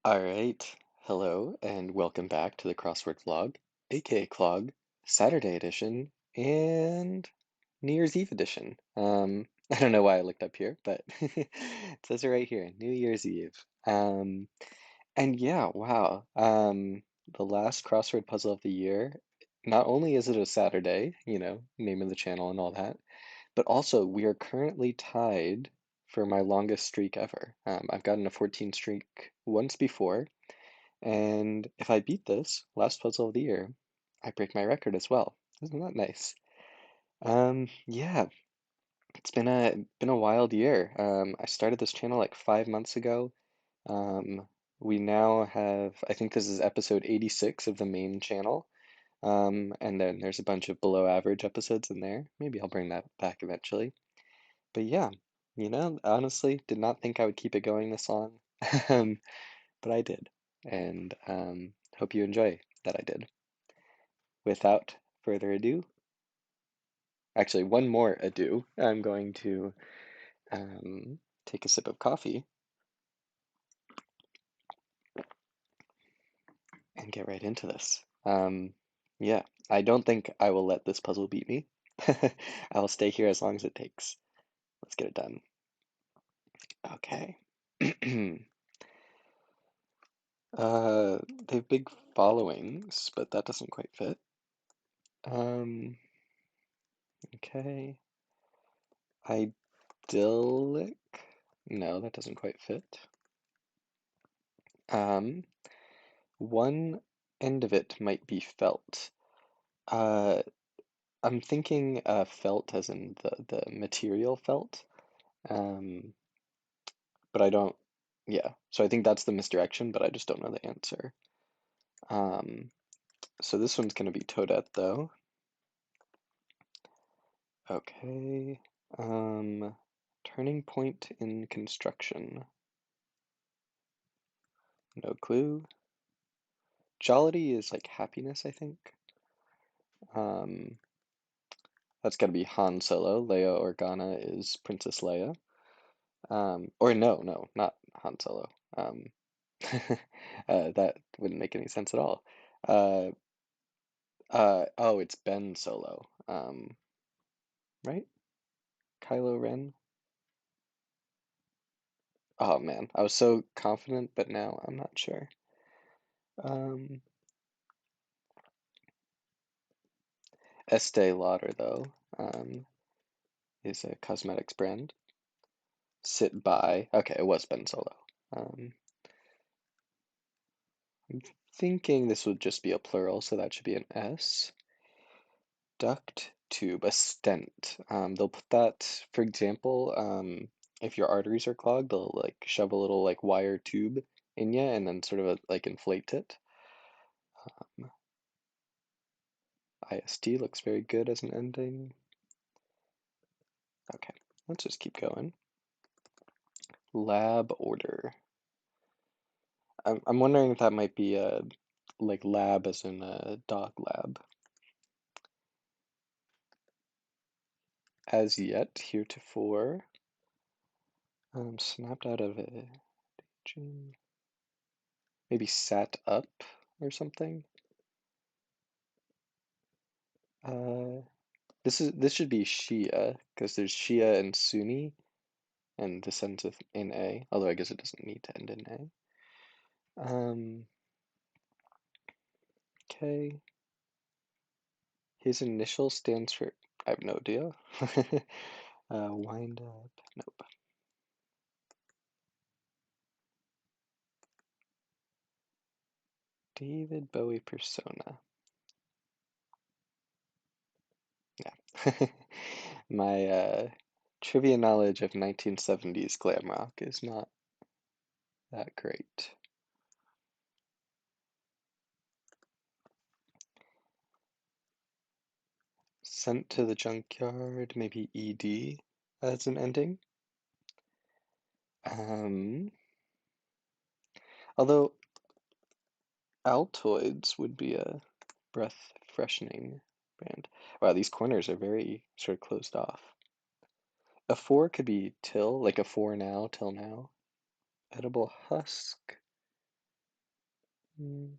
All right. Hello and welcome back to the Crossword vlog, aka Clog, Saturday edition and New Year's Eve edition. I don't know why I looked up here, but it says it right here, New Year's Eve. And yeah, wow. The last crossword puzzle of the year. Not only is it a Saturday, name of the channel and all that, but also we are currently tied for my longest streak ever. I've gotten a 14 streak once before. And if I beat this last puzzle of the year, I break my record as well. Isn't that nice? Yeah, it's been a wild year. I started this channel like 5 months ago. We now have, I think this is episode 86 of the main channel. And then there's a bunch of below average episodes in there. Maybe I'll bring that back eventually. But yeah, honestly, did not think I would keep it going this long. Um, but I did. And hope you enjoy that I did. Without further ado, actually, one more ado, I'm going to take a sip of coffee and get right into this. Yeah, I don't think I will let this puzzle beat me. I'll stay here as long as it takes. Let's get it done. Okay. They have big followings, but that doesn't quite fit. Um, okay. Idyllic? No, that doesn't quite fit. Um, One end of it might be felt. Uh, I'm thinking felt as in the material felt. Um, but I don't, yeah. So I think that's the misdirection, but I just don't know the answer. Um, so this one's gonna be Toadette though. Okay. Um, Turning point in construction. No clue. Jollity is like happiness, I think. Um, that's gotta be Han Solo. Leia Organa is Princess Leia. Or no, not Han Solo. Um, that wouldn't make any sense at all. Uh, oh, it's Ben Solo. Right? Kylo Ren? Oh man, I was so confident, but now I'm not sure. Um, Estee Lauder, though, is a cosmetics brand. Sit by. Okay, it was Ben Solo. Um, I'm thinking this would just be a plural, so that should be an S. Duct tube, a stent. They'll put that, for example, if your arteries are clogged, they'll like shove a little like wire tube in you and then sort of like inflate it. Um, IST looks very good as an ending. Okay, let's just keep going. Lab order. I'm wondering if that might be a like lab as in a dog lab. As yet, heretofore, snapped out of a dream. Maybe sat up or something. Uh, this should be Shia because there's Shia and Sunni, and this ends with in A. Although I guess it doesn't need to end in A. Okay. His initial stands for I have no idea. Wind up. Nope. David Bowie persona. Yeah. My trivia knowledge of 1970s glam rock is not that great. Sent to the junkyard, maybe ED as an ending. Um, Although Altoids would be a breath freshening brand. Wow, these corners are very sort of closed off. A four could be till, like a for now, till now. Edible husk. Mm,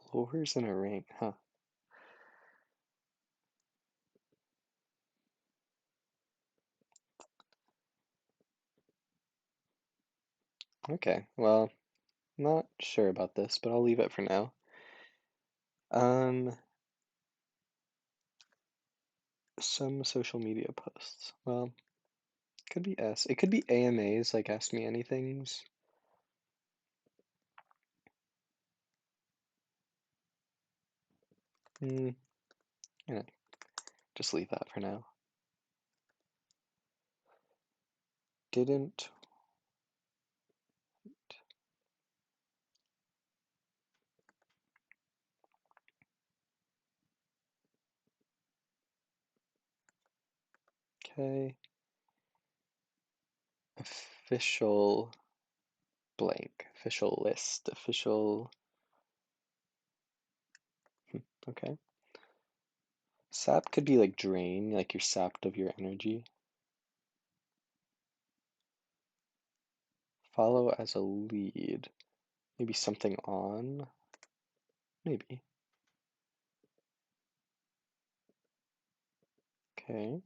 floors in a ring, huh? Okay, well, not sure about this, but I'll leave it for now. Um, some social media posts. Well, could be S. It could be AMAs, like Ask Me Anythings. Hmm, yeah, just leave that for now. Didn't. Okay. Official blank. Official list. Official. Okay. Sap could be like drain, like you're sapped of your energy. Follow as a lead. Maybe something on. Maybe. Okay.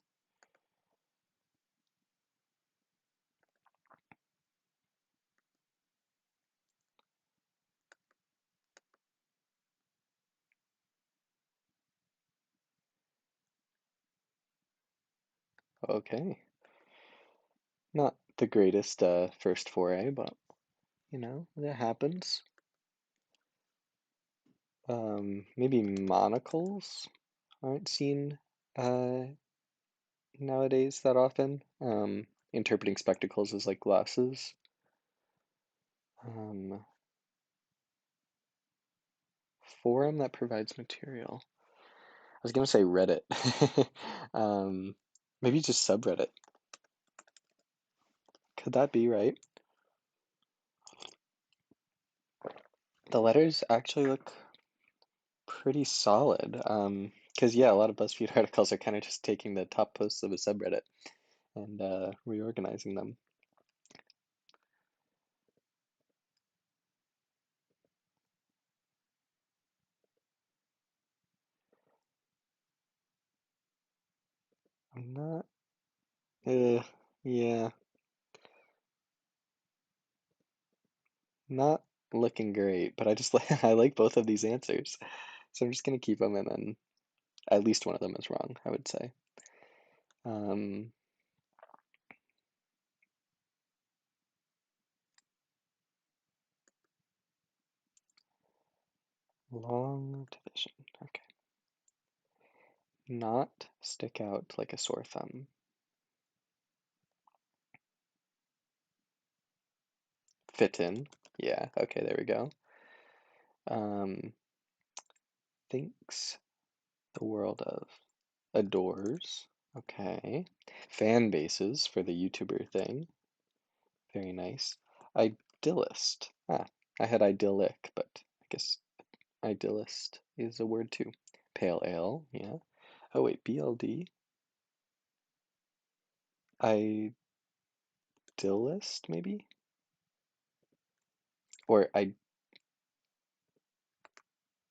Okay. Not the greatest first foray, but that happens. Maybe monocles aren't seen uh, nowadays that often. Interpreting spectacles as like glasses. Um, forum that provides material. I was gonna say Reddit. um, maybe just subreddit. Could that be right? The letters actually look pretty solid. Because yeah, a lot of BuzzFeed articles are kind of just taking the top posts of a subreddit and reorganizing them. I'm not, yeah, not looking great, but I just like I like both of these answers, so I'm just gonna keep them, and then at least one of them is wrong, I would say. Um, long division. Okay, not stick out like a sore thumb. Fit in. Yeah. Okay, there we go. Um, thinks the world of. Adores. Okay. Fan bases for the YouTuber thing. Very nice. Idyllist. Ah, I had idyllic, but I guess idyllist is a word too. Pale ale, yeah. Oh wait, BLD? Idyllist, maybe? Or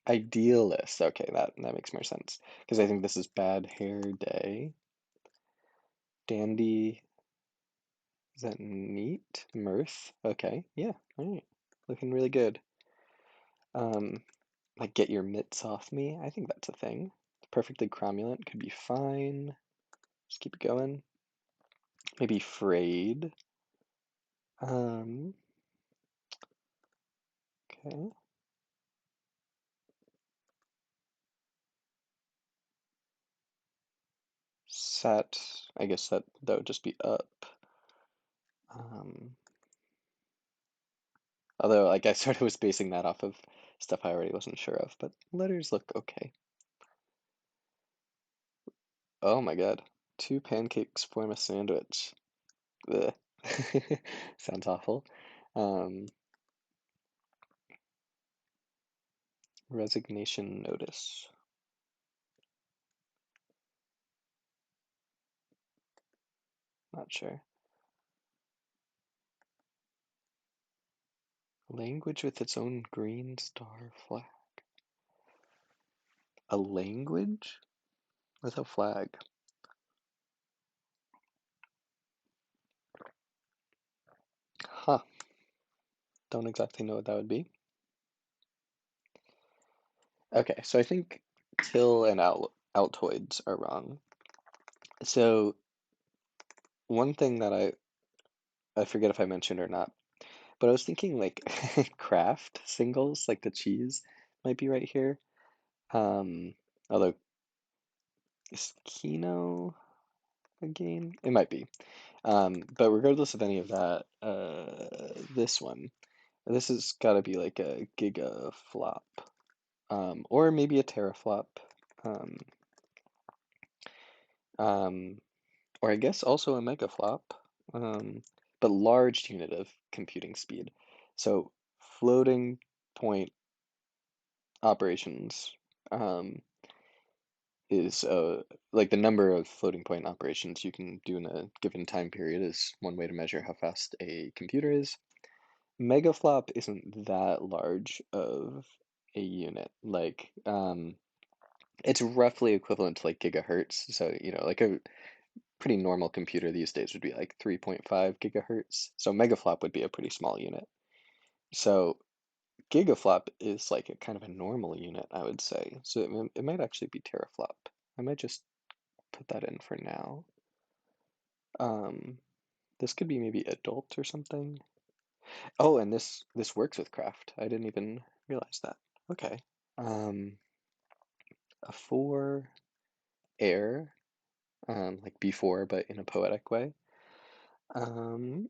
idealist. Okay, that makes more sense. Because I think this is bad hair day. Dandy, is that neat? Mirth. Okay, yeah, alright. Looking really good. Um, like get your mitts off me. I think that's a thing. Perfectly cromulent could be fine. Just keep it going. Maybe frayed. Um, okay. Sat. I guess that would just be up. Um, although like I sort of was basing that off of stuff I already wasn't sure of, but letters look okay. Oh my God. Two pancakes form a sandwich. Ugh. Sounds awful. Um, Resignation notice. Not sure. Language with its own green star flag. A language with a flag. Huh. Don't exactly know what that would be. Okay, so I think till and Altoids are wrong. So one thing that I forget if I mentioned or not, but I was thinking like Kraft singles, like the cheese, might be right here. Um, Although is Kino a game? It might be. But regardless of any of that, this one, this has got to be like a giga flop, or maybe a teraflop, um, um, or I guess also a megaflop, um, but large unit of computing speed. So floating point operations, is like the number of floating point operations you can do in a given time period is one way to measure how fast a computer is. Megaflop isn't that large of a unit. Like, it's roughly equivalent to like gigahertz. So, like a pretty normal computer these days would be like 3.5 gigahertz. So megaflop would be a pretty small unit. So gigaflop is like a kind of a normal unit, I would say. So it might actually be teraflop. I might just put that in for now. Um, this could be maybe adult or something. Oh, and this works with craft. I didn't even realize that. Okay. Um, a four air, like before, but in a poetic way. Um,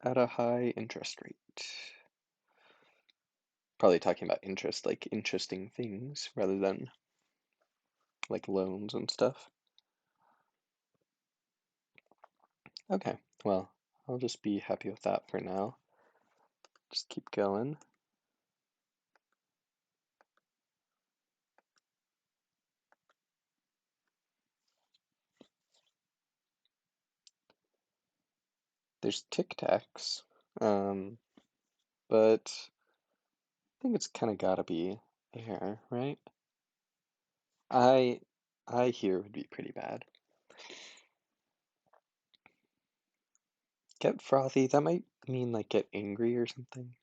at a high interest rate. Probably talking about interest, like interesting things, rather than like loans and stuff. Okay, well, I'll just be happy with that for now. Just keep going. There's Tic Tacs, but I think it's kind of gotta be air, right? I I here would be pretty bad. Get frothy, that might mean like get angry or something.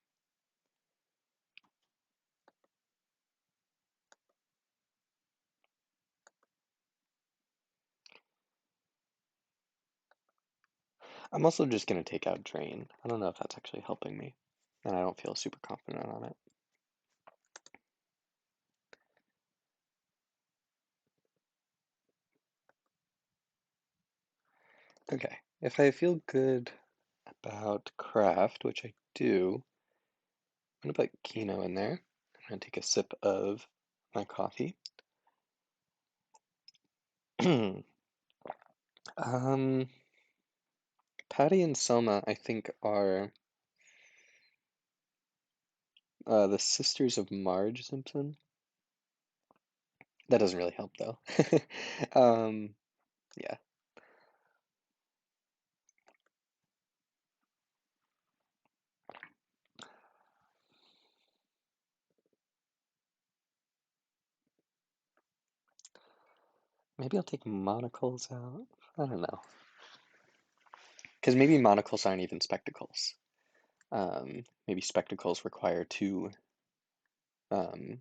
I'm also just gonna take out drain. I don't know if that's actually helping me, and I don't feel super confident on it. Okay, if I feel good about craft, which I do, I'm gonna put Kino in there. I'm gonna take a sip of my coffee. Um, Patty and Selma, I think, are the sisters of Marge Simpson. That doesn't really help though. Um, yeah, maybe I'll take monocles out. I don't know, because maybe monocles aren't even spectacles. Maybe spectacles require two, um,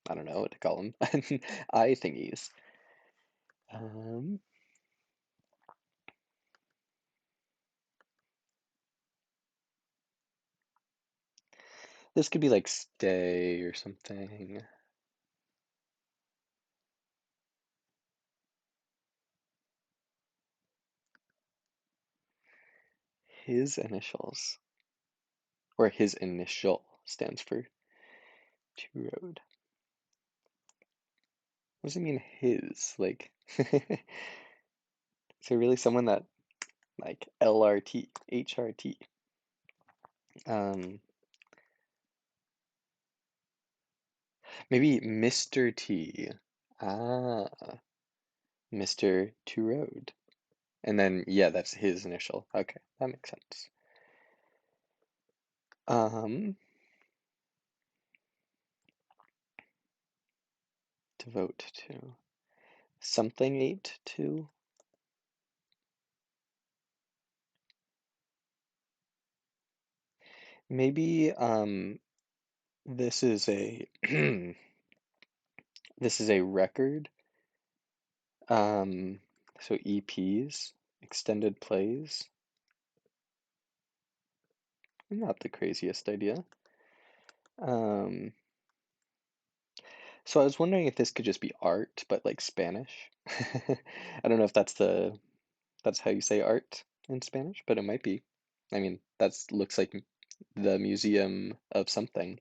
I don't know what to call them, eye thingies. Um, this could be like stay or something. His initials, or his initial stands for two road. What does it mean his? Like, is there really someone that like LRT, HRT? Um, Maybe Mr. T. Ah, Mr. Two Road. And then, yeah, that's his initial. Okay, that makes sense. Um, Devote to. Something ate to. Maybe, this is a, this is a record. Um, so EPs, extended plays. Not the craziest idea. Um, so I was wondering if this could just be art, but like Spanish. I don't know if that's how you say art in Spanish, but it might be. I mean, that's looks like the museum of something.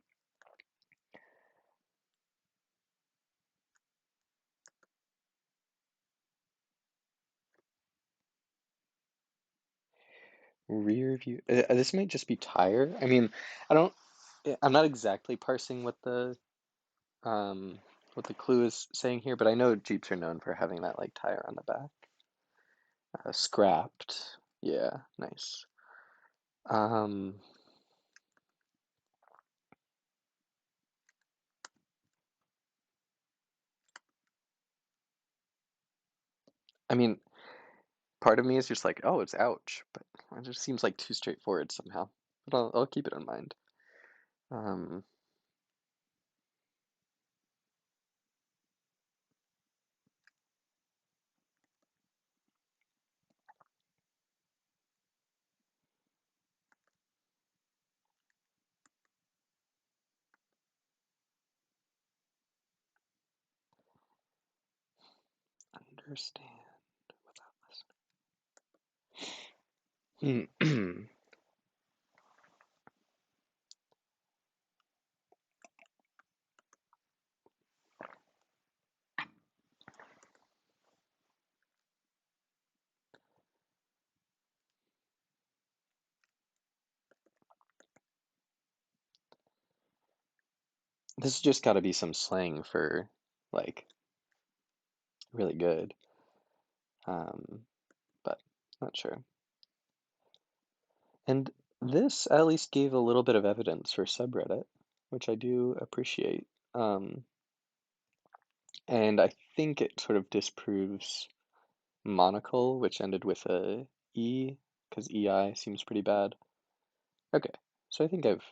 Rear view. This might just be tire. I mean, I don't. I'm not exactly parsing um what the clue is saying here, but I know Jeeps are known for having that like tire on the back. Scrapped. Yeah, nice. Um, I mean, part of me is just like, oh, it's ouch, but it just seems like too straightforward somehow. But I'll keep it in mind. Um, Understand without listening. This has just got to be some slang for like really good. Um, but not sure. And this at least gave a little bit of evidence for subreddit, which I do appreciate. Um, and I think it sort of disproves monocle, which ended with a E, because EI seems pretty bad. Okay, so I think I've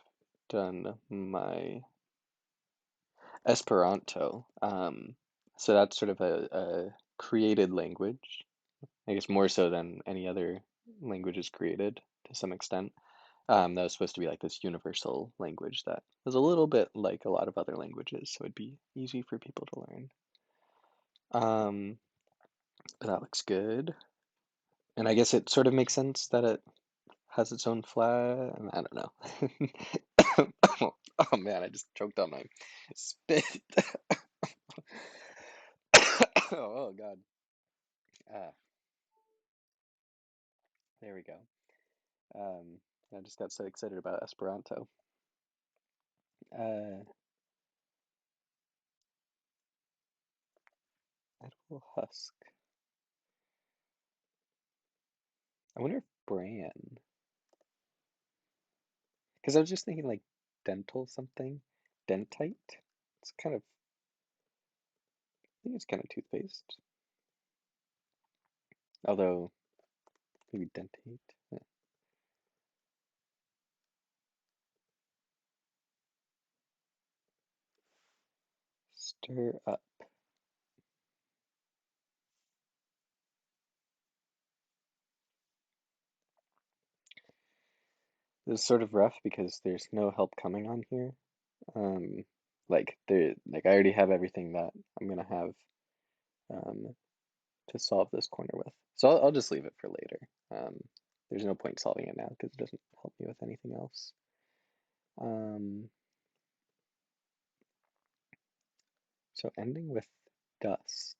done my Esperanto. So that's sort of a created language, I guess more so than any other language is created to some extent. That was supposed to be like this universal language that was a little bit like a lot of other languages, so it'd be easy for people to learn. Um, but that looks good. And I guess it sort of makes sense that it has its own flag. I don't know. Oh man, I just choked on my spit. Oh God. Ah, there we go. Um, I just got so excited about Esperanto. Uh, Edible husk. I wonder if Bran, because I was just thinking like dental something, dentite. It's kind of, I think it's kind of toothpaste. Although maybe dentate. Stir up. This is sort of rough because there's no help coming on here. Um, like I already have everything that I'm gonna have um, to solve this corner with. So I'll just leave it for later. Um, there's no point solving it now because it doesn't help me with anything else. Um, so ending with dust.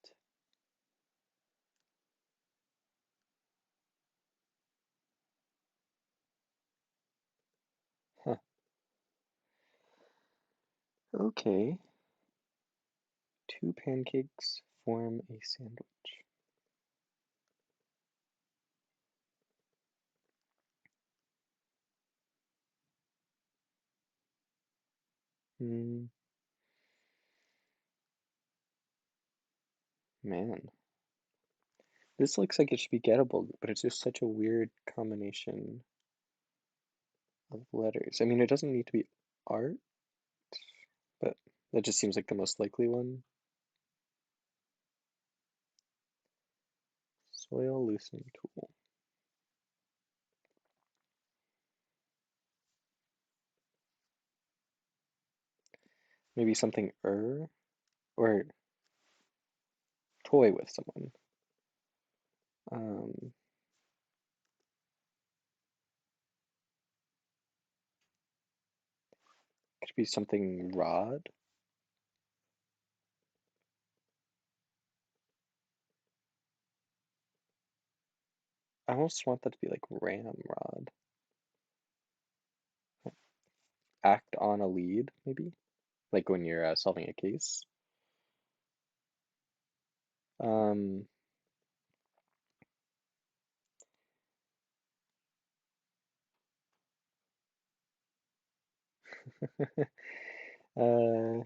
Huh. Okay. Two pancakes form a sandwich. Hmm, man. This looks like it should be gettable, but it's just such a weird combination of letters. I mean, it doesn't need to be art, but that just seems like the most likely one. Soil loosening tool. Maybe something or toy with someone. Um, could be something rod. I almost want that to be like ramrod. Act on a lead, maybe? Like when you're solving a case. Um, uh,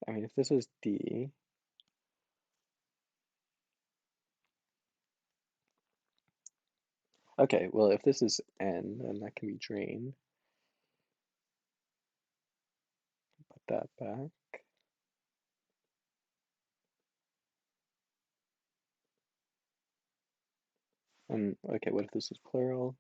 I mean, if this was D, okay, well, if this is N, then that can be drain. Put that back. And okay, what if this is plural?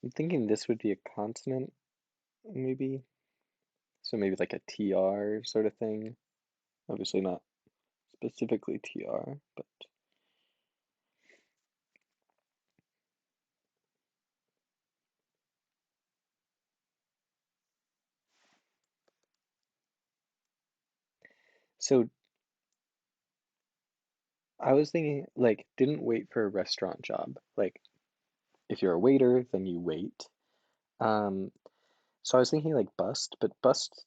I'm thinking this would be a consonant, maybe. So maybe like a TR sort of thing. Obviously not specifically TR, but so I was thinking like didn't wait for a restaurant job. Like if you're a waiter, then you wait. Um, so I was thinking like bust, but bust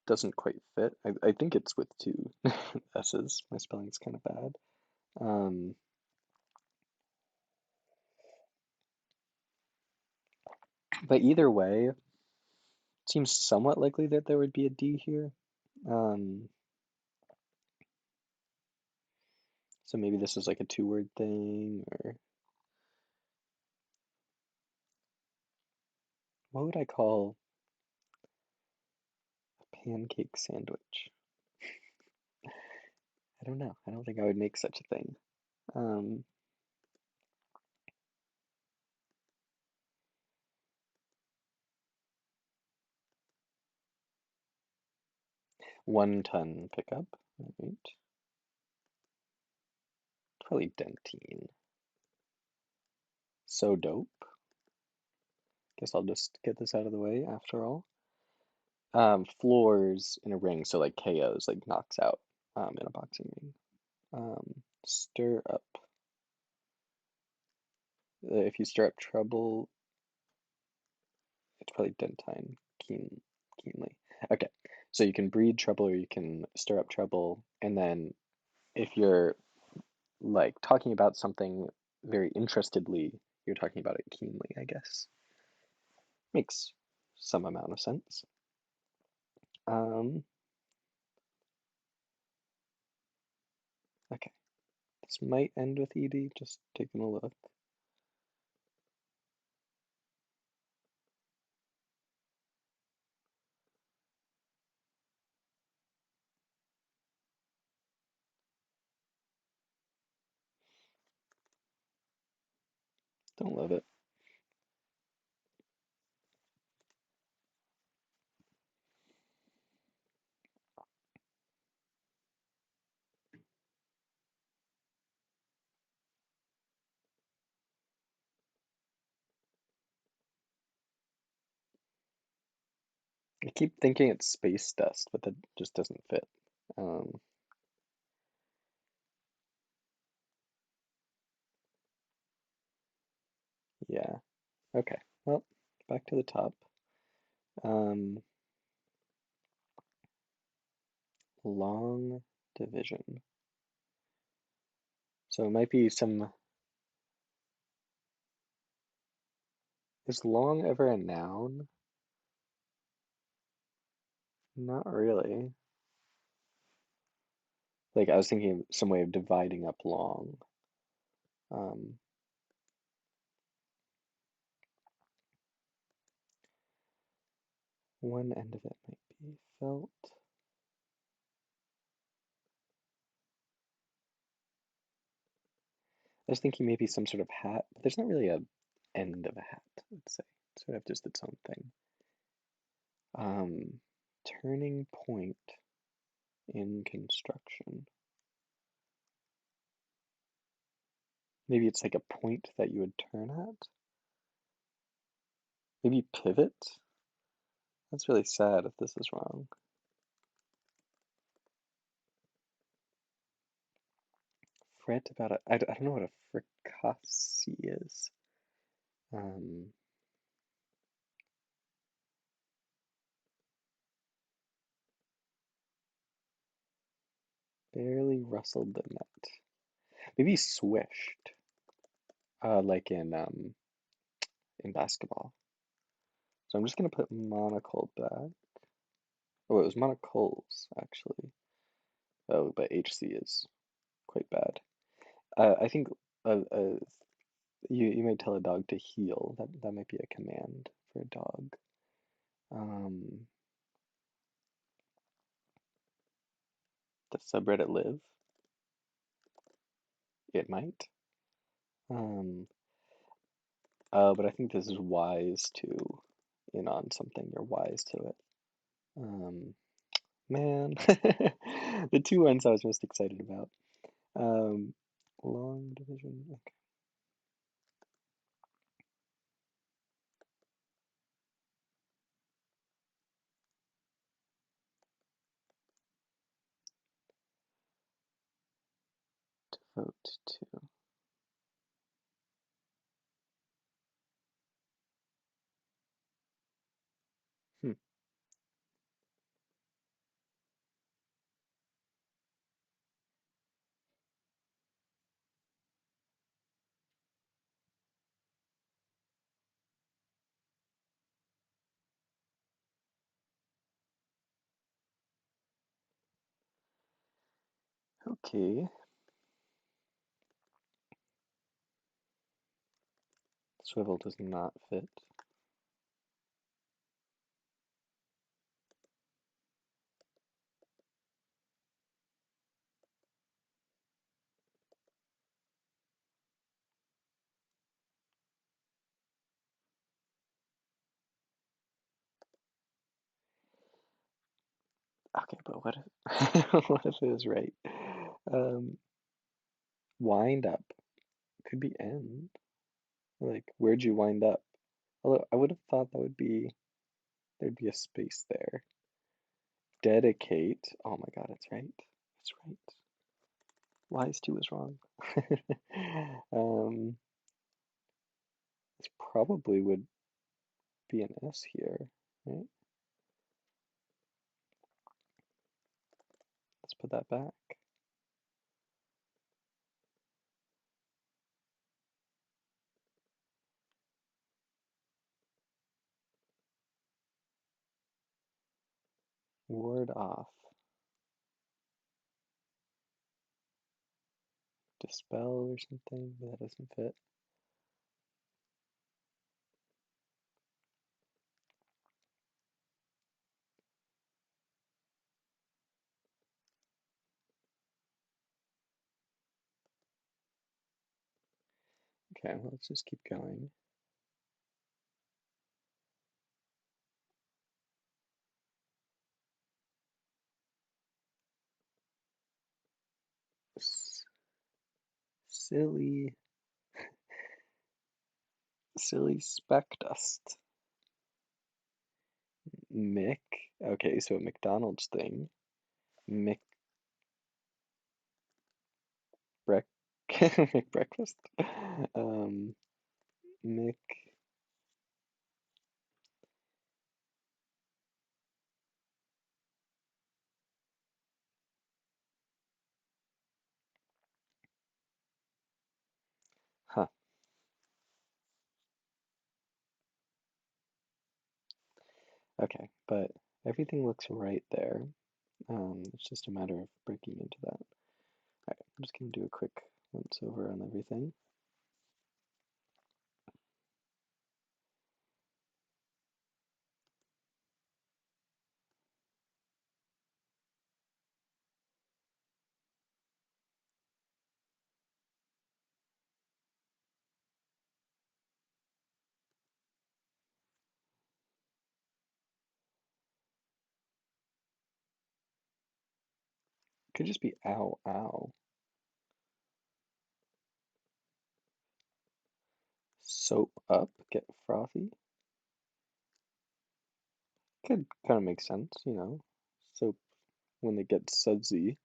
doesn't quite fit. I think it's with two S's. My spelling's kind of bad. Um, but either way, it seems somewhat likely that there would be a D here. Um, so maybe this is like a two-word thing, or what would I call a pancake sandwich? I don't know. I don't think I would make such a thing. Um, 1 ton pickup. All right. Probably dentine. So dope. Guess I'll just get this out of the way after all. Floors in a ring, so like KOs, like knocks out in a boxing ring. Stir up. If you stir up trouble, it's probably dentine, keenly. Okay, so you can breed trouble or you can stir up trouble, and then if you're like talking about something very interestedly, you're talking about it keenly, I guess. Makes some amount of sense. Um, okay, this might end with ED, just taking a look. Don't love it. I keep thinking it's space dust, but that just doesn't fit. Um, yeah. Okay. Well, back to the top. Um, long division. So it might be some. Is long ever a noun? Not really. Like I was thinking of some way of dividing up long. Um, one end of it might be felt. I was thinking maybe some sort of hat, but there's not really a end of a hat, let's say. It's sort of just its own thing. Turning point in construction. Maybe it's like a point that you would turn at. Maybe pivot. That's really sad if this is wrong. Fret about it. I don't know what a fricassee is. Um, barely rustled the net. Maybe swished, like in basketball. So I'm just gonna put monocle back. Oh, it was monocles actually. Oh, but HC is quite bad. I think you might tell a dog to heel. That might be a command for a dog. Um, the subreddit live? It might. Um, but I think this is wise to in on something. You're wise to it. Um, man, the two ones I was most excited about. Um, long division. Okay. Devote to. Hmm. Okay. Swivel does not fit. Okay, but what if what if it was right? Um, wind up could be end. Like, where'd you wind up? Although I would have thought that would be there'd be a space there. Dedicate. Oh my God, it's right. It's right. Wise two is wrong. um, this probably would be an S here, right? Let's put that back. Ward off. Dispel or something, but that doesn't fit. Okay, well, let's just keep going. Silly, silly speck dust. Mick. Okay, so a McDonald's thing. Mick break McBreakfast. Um, Mick. Huh. Okay, but everything looks right there. It's just a matter of breaking into that. Alright, I'm just gonna do a quick once over on everything. Could just be ow, ow. Soap up, get frothy. Could kind of make sense, you know. Soap, when they get sudsy,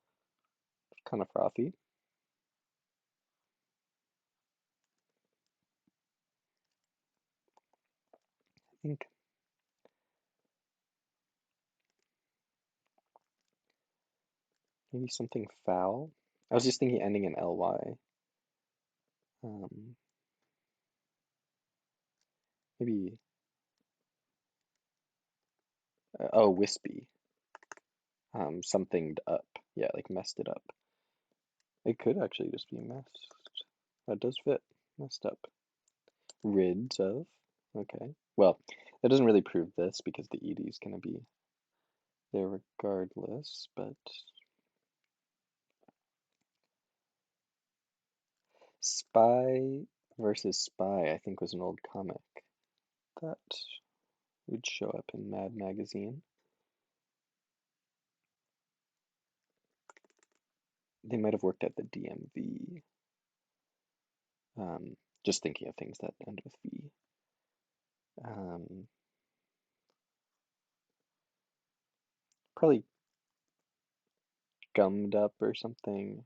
kind of frothy. I think maybe something foul. I was just thinking ending in ly. Um, maybe oh, wispy. Somethinged up. Yeah, like messed it up. It could actually just be messed. That does fit. Messed up. Rids of. Okay. Well, that doesn't really prove this because the ed is going to be there regardless, but Spy versus Spy, I think, was an old comic that would show up in Mad Magazine. They might have worked at the DMV. Just thinking of things that end with V. Um, Probably gummed up or something.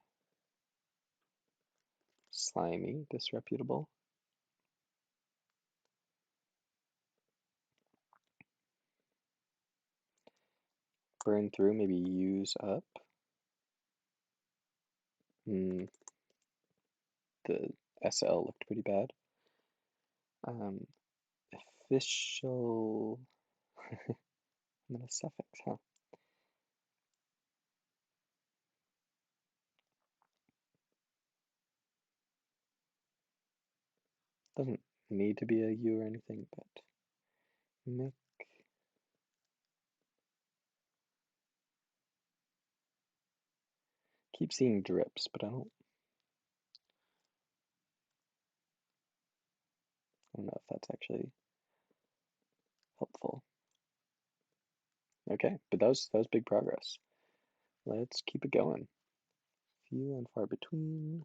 Slimy, disreputable. Burn through, maybe use up. Mm, the SL looked pretty bad. Um, Official, and then a suffix, huh? Doesn't need to be a U or anything, but Mick. Keep seeing drips, but I don't know if that's actually helpful. Okay, but that was big progress. Let's keep it going. Few and far between.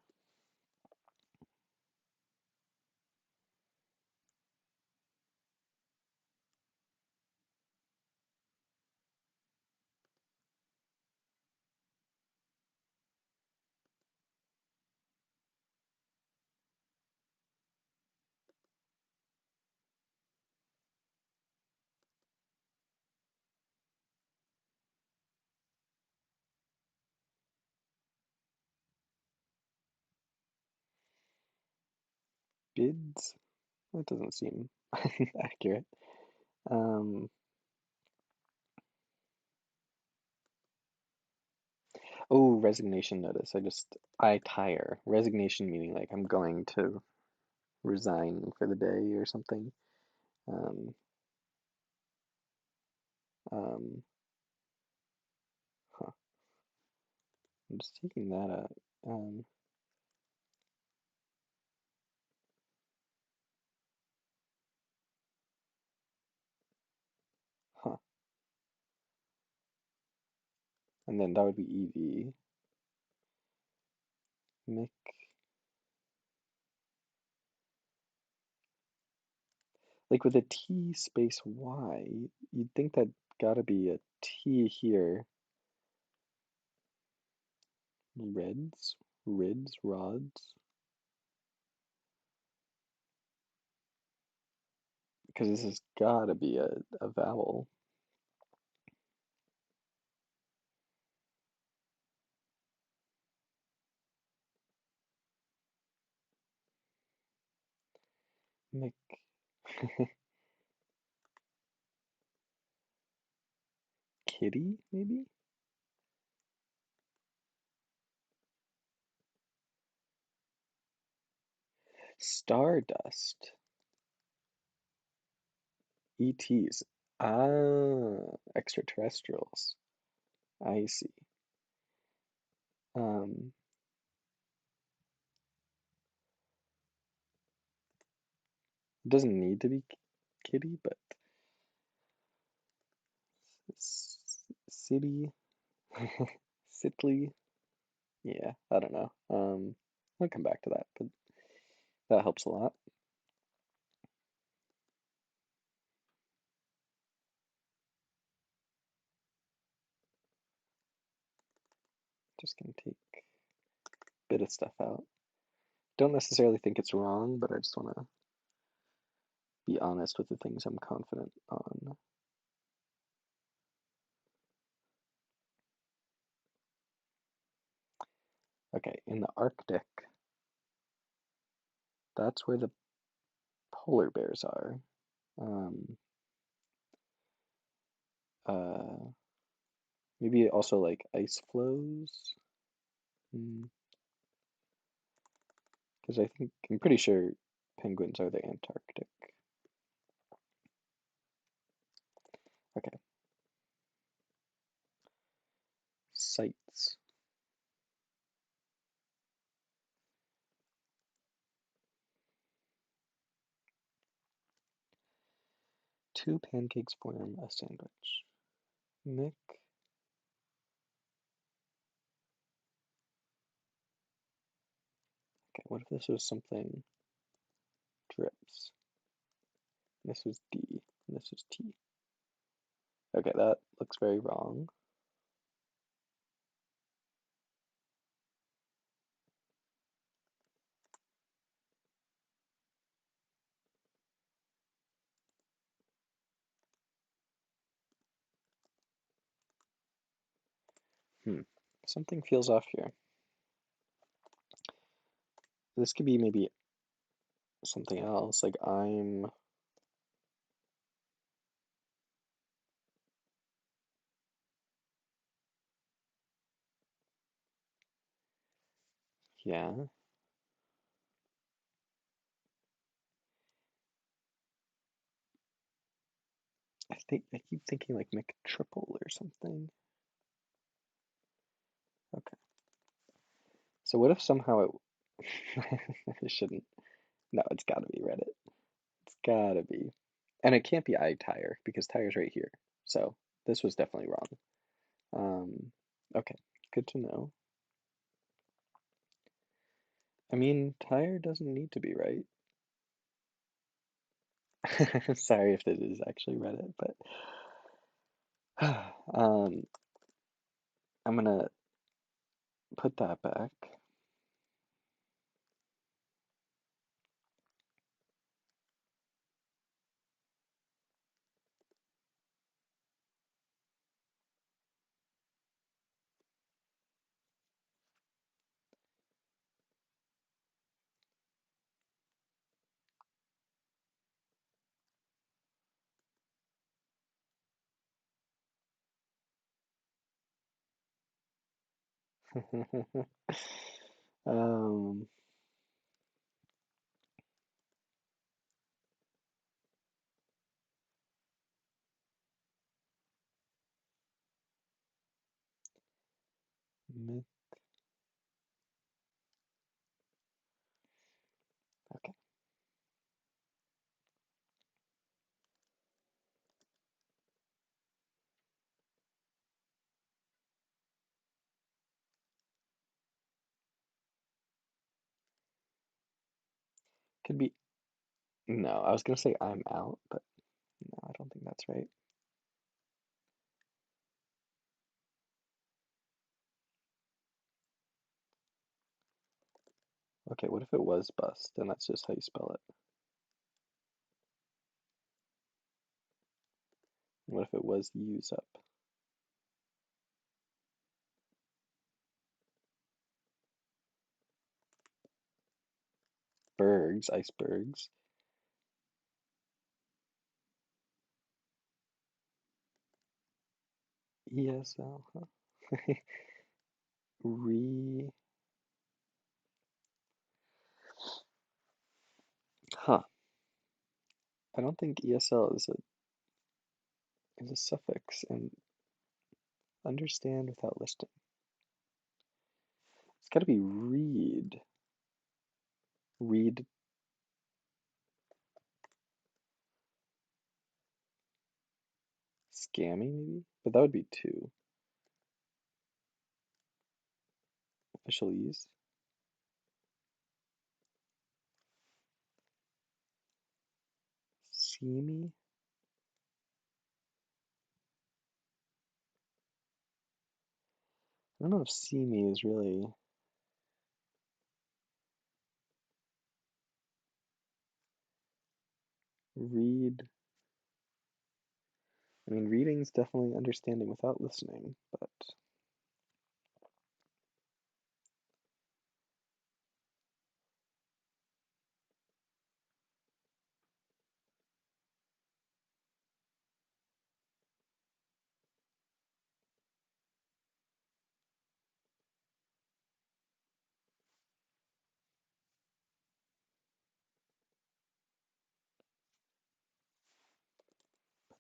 Bids? That doesn't seem accurate. Um, oh, resignation notice. I tire. Resignation meaning like I'm going to resign for the day or something. Um, um, huh. I'm just taking that out. Huh. And then that would be EV. Mick. Like with a T space Y, you'd think that gotta be a T here. Reds? Rids? Rods? Because this has gotta be a vowel. Mick. Kitty, maybe? Stardust. ETs. Ah, extraterrestrials. I see. Um, it doesn't need to be kitty, but city, Sitley. Yeah, I don't know. I'll come back to that, but that helps a lot. Just gonna take a bit of stuff out. Don't necessarily think it's wrong, but I just want to be honest with the things I'm confident on. Okay, in the Arctic, that's where the polar bears are. Um, uh, maybe also like ice flows. Because I'm pretty sure penguins are the Antarctic. Okay, sites. Two pancakes form a sandwich. Mick. Okay, what if this was something drips? This was D, and this was T. Okay, that looks very wrong. Something feels off here. This could be maybe something else, like I'm. Yeah, I keep thinking like McTriple or something. Okay. So what if somehow it I shouldn't. No, it's gotta be Reddit. It's gotta be. And it can't be iTire because tire's right here. So this was definitely wrong. Okay, good to know. I mean, tire doesn't need to be right. Sorry if this is actually Reddit, but I'm gonna put that back. um, okay, could be. No, I was gonna say I'm out, but no, I don't think that's right. Okay, what if it was bust and that's just how you spell it? What if it was use up? Bergs, icebergs. ESL, huh? Re, huh. I don't think ESL is a suffix and understand without listing. It's gotta be read. Read, scammy maybe? But that would be two. Officialese. See me? I don't know if see me is really read. I mean, reading's definitely understanding without listening, but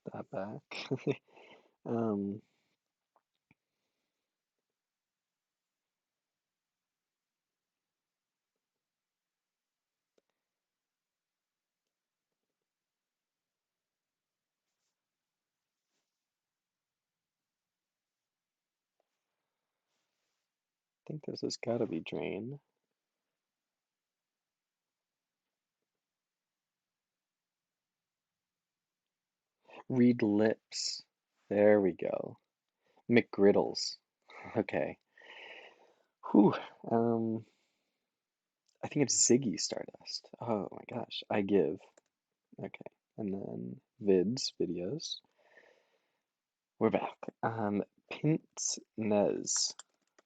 put that back. um, I think this has gotta be drain. Read lips. There we go. McGriddles. Okay. Whew. I think it's Ziggy Stardust. Oh my gosh. I give. Okay. And then vids, videos. We're back. Pince nez.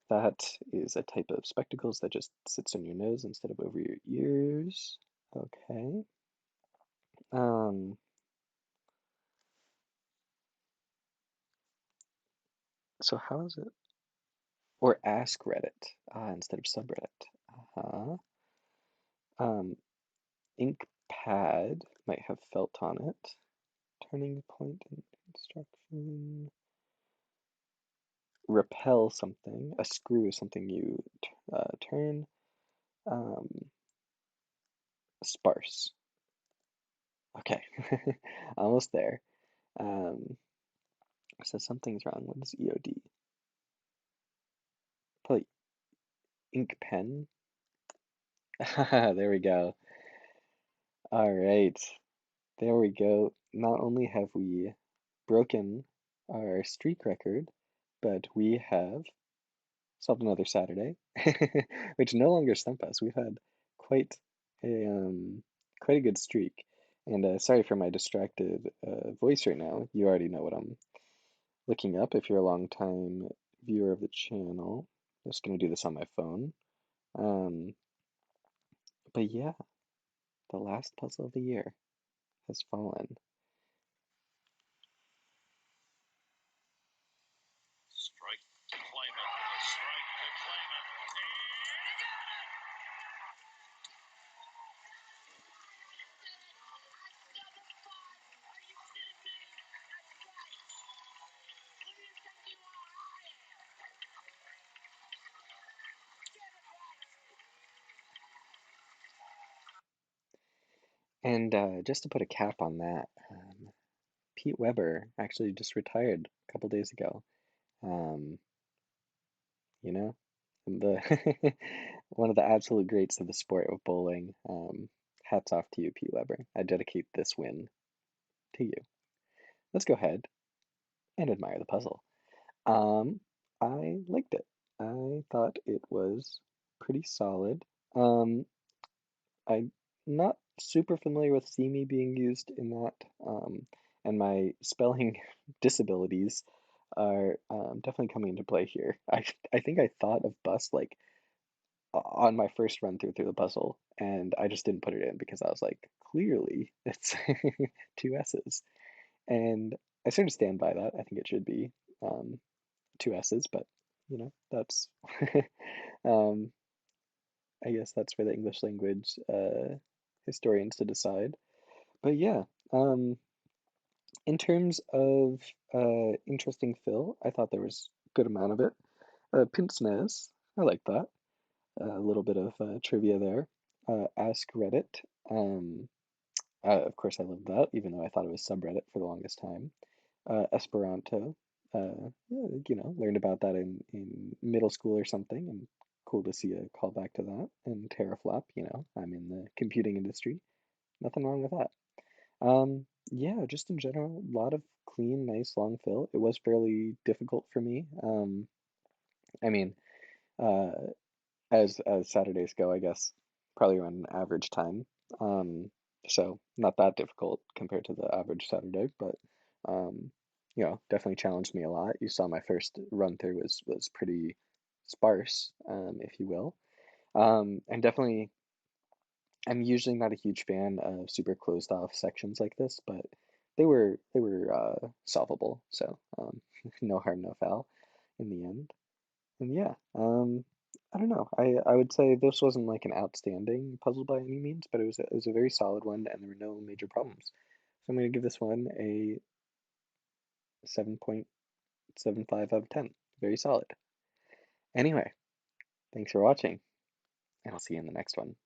That is a type of spectacles that just sits on your nose instead of over your ears. Okay. Um, so how is it? Or ask Reddit instead of subreddit. Uh-huh. Um, ink pad might have felt on it. Turning point in construction. Repel something. A screw is something you turn. Um, sparse. Okay, almost there. Um, so something's wrong. What is EOD? Probably ink pen. There we go. All right, there we go. Not only have we broken our streak record, but we have solved another Saturday, which no longer stump us. We've had quite quite a good streak. And sorry for my distracted voice right now. You already know what I'm looking up if you're a long time viewer of the channel. Just gonna do this on my phone. Um, but yeah, the last puzzle of the year has fallen. Strike to claim it. A strike to claim it. And just to put a cap on that, Pete Weber actually just retired a couple days ago. Um, you know, the one of the absolute greats of the sport of bowling. Hats off to you, Pete Weber. I dedicate this win to you. Let's go ahead and admire the puzzle. Um, I liked it. I thought it was pretty solid. I'm not super familiar with see me being used in that, and my spelling disabilities are definitely coming into play here. I think I thought of bus like on my first run through the puzzle, and I just didn't put it in because I was like, clearly it's two S's, and I sort of stand by that. I think it should be um, two S's, but that's um, I guess that's for the English language historians to decide. But yeah, um, in terms of interesting fill, I thought there was a good amount of it. Pince nez, I like that. A little bit of trivia there. Ask Reddit. Of course, I love that, even though I thought it was subreddit for the longest time. Esperanto. Yeah, learned about that in middle school or something, and cool to see a callback to that. And Teraflop, I'm in the computing industry. Nothing wrong with that. Yeah, just in general, a lot of clean, nice, long fill. It was fairly difficult for me. I mean, uh, as Saturdays go, I guess probably around an average time. Um, so not that difficult compared to the average Saturday, but um, definitely challenged me a lot. You saw my first run through was pretty sparse, if you will. And definitely, I'm usually not a huge fan of super closed off sections like this, but they were solvable, so no harm, no foul in the end. And yeah, I don't know. I would say this wasn't like an outstanding puzzle by any means, but it was a very solid one, and there were no major problems. So I'm gonna give this one a 7.75 out of 10. Very solid. Anyway, thanks for watching, and I'll see you in the next one.